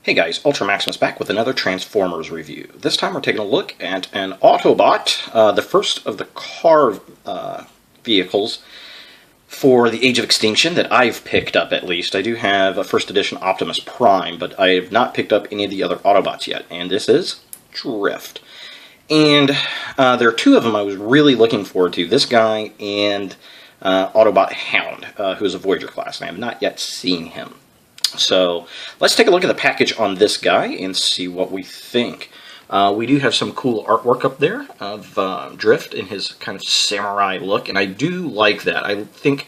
Hey guys, Ultra Maximus back with another Transformers review. This time we're taking a look at an Autobot, the first of the car vehicles for the Age of Extinction that I've picked up at least. I do have a first edition Optimus Prime, but I have not picked up any of the other Autobots yet, and this is Drift. And there are two of them I was really looking forward to, this guy and Autobot Hound, who is a Voyager class, and I have not yet seen him. So let's take a look at the package on this guy and see what we think. We do have some cool artwork up there of Drift in his kind of samurai look, and I do like that. I think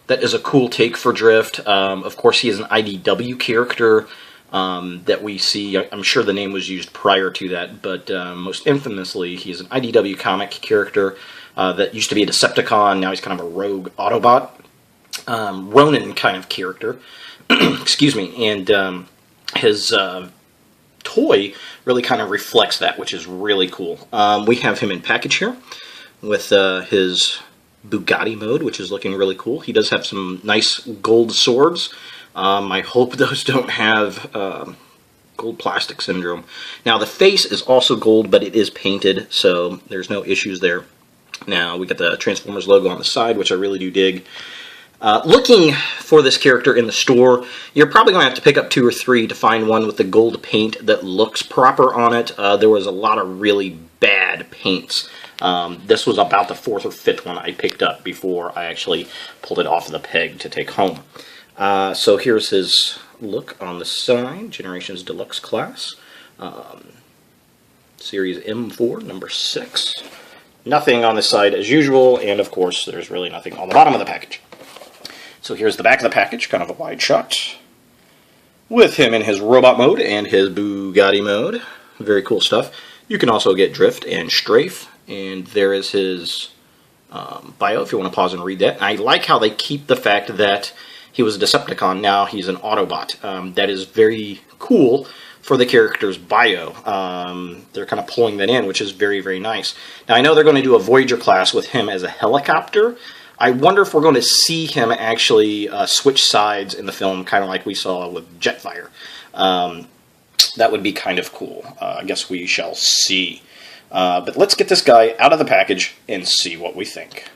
that is a cool take for Drift. Of course, he is an IDW character that we see. I'm sure the name was used prior to that, but most infamously, he's an IDW comic character that used to be a Decepticon. Now he's kind of a rogue Autobot. Ronin kind of character. Excuse me, and his toy really kind of reflects that, which is really cool. We have him in package here with his Bugatti mode, which is looking really cool. He does have some nice gold swords. I hope those don't have gold plastic syndrome. Now, the face is also gold, but it is painted, so there's no issues there. Now, we got the Transformers logo on the side, which I really do dig. Looking for this character in the store, you're probably going to have to pick up 2 or 3 to find one with the gold paint that looks proper on it. There was a lot of really bad paints. This was about the 4th or 5th one I picked up before I actually pulled it off of the peg to take home. So here's his look on the side, Generations Deluxe class, Series M4, number 6. Nothing on the side as usual, and of course there's really nothing on the bottom of the package. So here's the back of the package, kind of a wide shot, with him in his robot mode and his Bugatti mode. Very cool stuff. You can also get Drift and Strafe, and there is his bio if you want to pause and read that. I like how they keep the fact that he was a Decepticon, now he's an Autobot. That is very cool for the character's bio. They're kind of pulling that in, which is very, very nice. Now I know they're going to do a Voyager class with him as a helicopter. I wonder if we're going to see him actually switch sides in the film, kind of like we saw with Jetfire. That would be kind of cool. I guess we shall see. But let's get this guy out of the package and see what we think.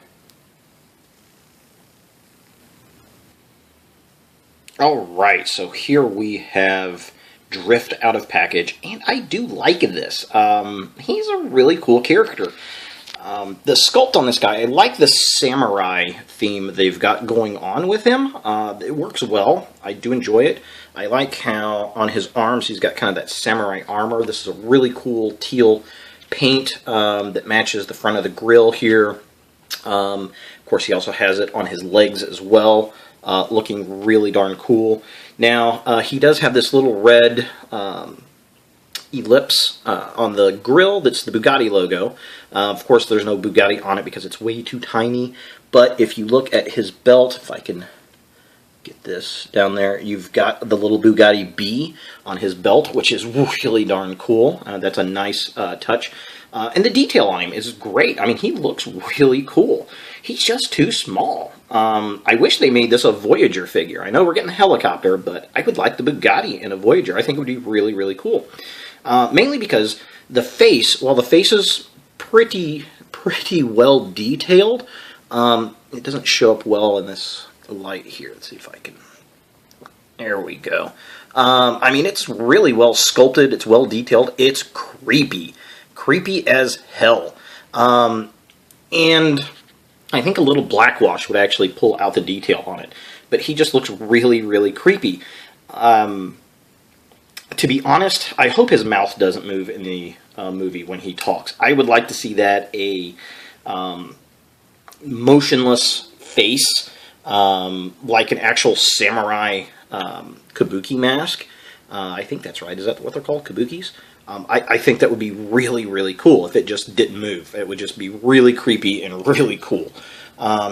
Alright, so here we have Drift out of package, and I do like this. He's a really cool character. The sculpt on this guy, I like the samurai theme they've got going on with him. It works well. I do enjoy it. I like how on his arms he's got kind of that samurai armor. This is a really cool teal paint that matches the front of the grille here. Of course, he also has it on his legs as well, looking really darn cool. Now, he does have this little red ellipse on the grill that's the Bugatti logo. Of course, there's no Bugatti on it because it's way too tiny, but if you look at his belt, if I can get this down there, you've got the little Bugatti B on his belt, which is really darn cool. That's a nice touch. And the detail on him is great. I mean, he looks really cool. He's just too small. I wish they made this a Voyager figure. I know we're getting a helicopter, but I would like the Bugatti in a Voyager. I think it would be really, really cool. Mainly because the face, while the face is pretty well detailed, it doesn't show up well in this light here. Let's see if I can... There we go. I mean, it's really well sculpted. It's well detailed. It's creepy. Creepy as hell. And I think a little black wash would actually pull out the detail on it. But he just looks really, really creepy. To be honest, I hope his mouth doesn't move in the movie when he talks. I would like to see that a motionless face, like an actual samurai kabuki mask. I think that's right. Is that what they're called? Kabukis? I think that would be really, really cool if it just didn't move. It would just be really creepy and really cool.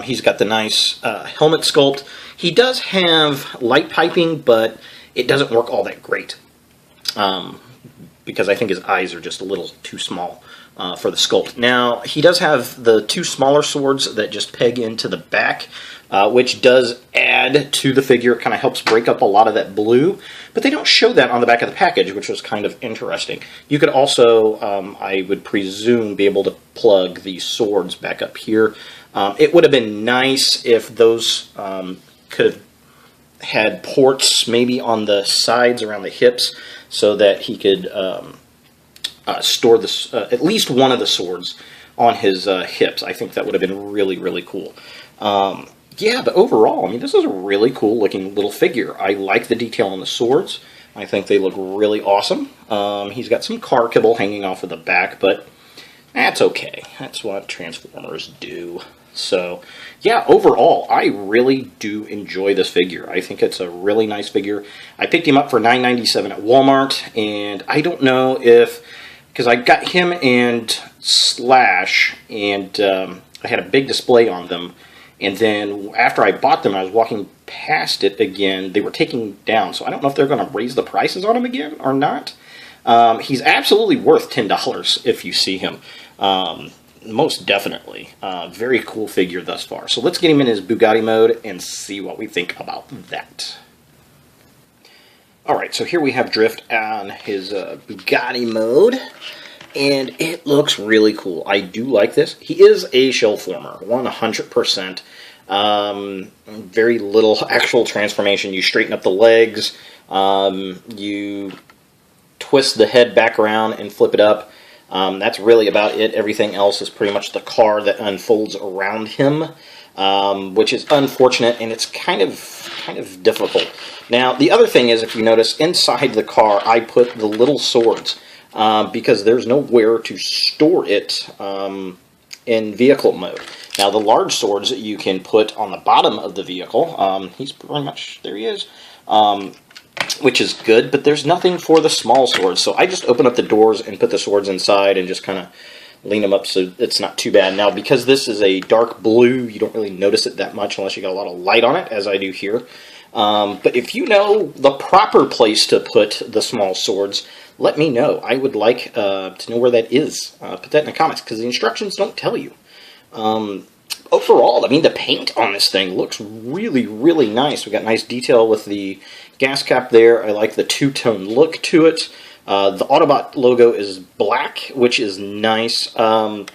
He's got the nice helmet sculpt. He does have light piping, but it doesn't work all that great. Because I think his eyes are just a little too small for the sculpt. Now, he does have the two smaller swords that just peg into the back, which does add to the figure. It kind of helps break up a lot of that blue, but they don't show that on the back of the package, which was kind of interesting. You could also, I would presume, be able to plug these swords back up here. It would have been nice if those could have had ports maybe on the sides around the hips so that he could store this, at least one of the swords on his hips. I think that would have been really, really cool. Yeah, but overall, I mean, this is a really cool looking little figure. I like the detail on the swords. I think they look really awesome. He's got some car kibble hanging off of the back, but that's okay. That's what Transformers do. So, yeah, overall, I really do enjoy this figure. I think it's a really nice figure. I picked him up for $9.97 at Walmart, and I don't know if, because I got him and Slash, and I had a big display on them, and then after I bought them, I was walking past it again, they were taking down, so I don't know if they're going to raise the prices on him again or not. He's absolutely worth $10 if you see him. Most definitely. Very cool figure thus far. So let's get him in his Bugatti mode and see what we think about that. Alright, so here we have Drift on his Bugatti mode, and it looks really cool. I do like this. He is a shell former, 100%. Very little actual transformation. You straighten up the legs, you twist the head back around and flip it up. That's really about it. Everything else is pretty much the car that unfolds around him, which is unfortunate, and it's kind of difficult. Now, the other thing is, if you notice, inside the car, I put the little swords, because there's nowhere to store it in vehicle mode. Now, the large swords that you can put on the bottom of the vehicle, he's pretty much, there he is, which is good, but there's nothing for the small swords. So I just open up the doors and put the swords inside and just kind of lean them up so it's not too bad. Now, because this is a dark blue, you don't really notice it that much unless you got a lot of light on it, as I do here. But if you know the proper place to put the small swords, let me know. I would like to know where that is. Put that in the comments, because the instructions don't tell you. Overall, I mean, the paint on this thing looks really, really nice. We got nice detail with the gas cap there. I like the two-tone look to it. The Autobot logo is black, which is nice. The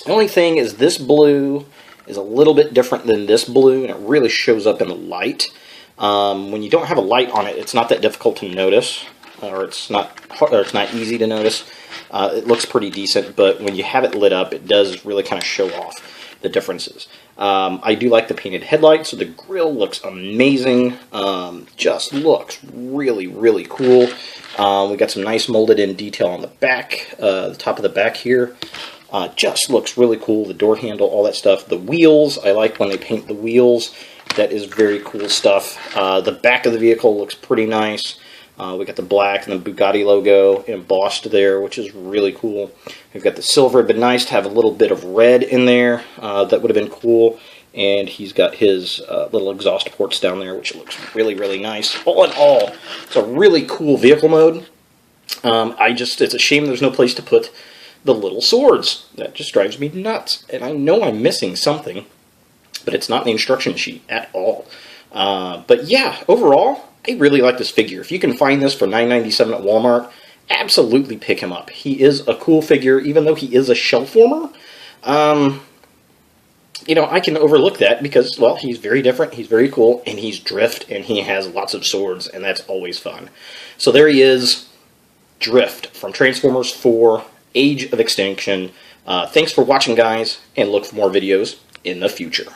only thing is this blue is a little bit different than this blue, and it really shows up in the light. When you don't have a light on it, it's not that difficult to notice, or it's not easy to notice. It looks pretty decent, but when you have it lit up, it does really kind of show off the differences. I do like the painted headlights, so the grille looks amazing. Just looks really, really cool. We got some nice molded in detail on the back, the top of the back here. Just looks really cool. The door handle, all that stuff. The wheels, I like when they paint the wheels. That is very cool stuff. The back of the vehicle looks pretty nice. We got the black and the Bugatti logo embossed there, which is really cool. We've got the silver. It'd been nice to have a little bit of red in there. That would have been cool. And he's got his little exhaust ports down there, which looks really, really nice. All in all, it's a really cool vehicle mode. It's a shame there's no place to put the little swords. That just drives me nuts. And I know I'm missing something, but it's not in the instruction sheet at all. But yeah, overall, I really like this figure. If you can find this for $9.97 at Walmart, absolutely pick him up. He is a cool figure, even though he is a shell former. You know, I can overlook that because, well, he's very different, he's very cool, and he's Drift, and he has lots of swords, and that's always fun. So there he is, Drift, from Transformers 4, Age of Extinction. Thanks for watching, guys, and look for more videos in the future.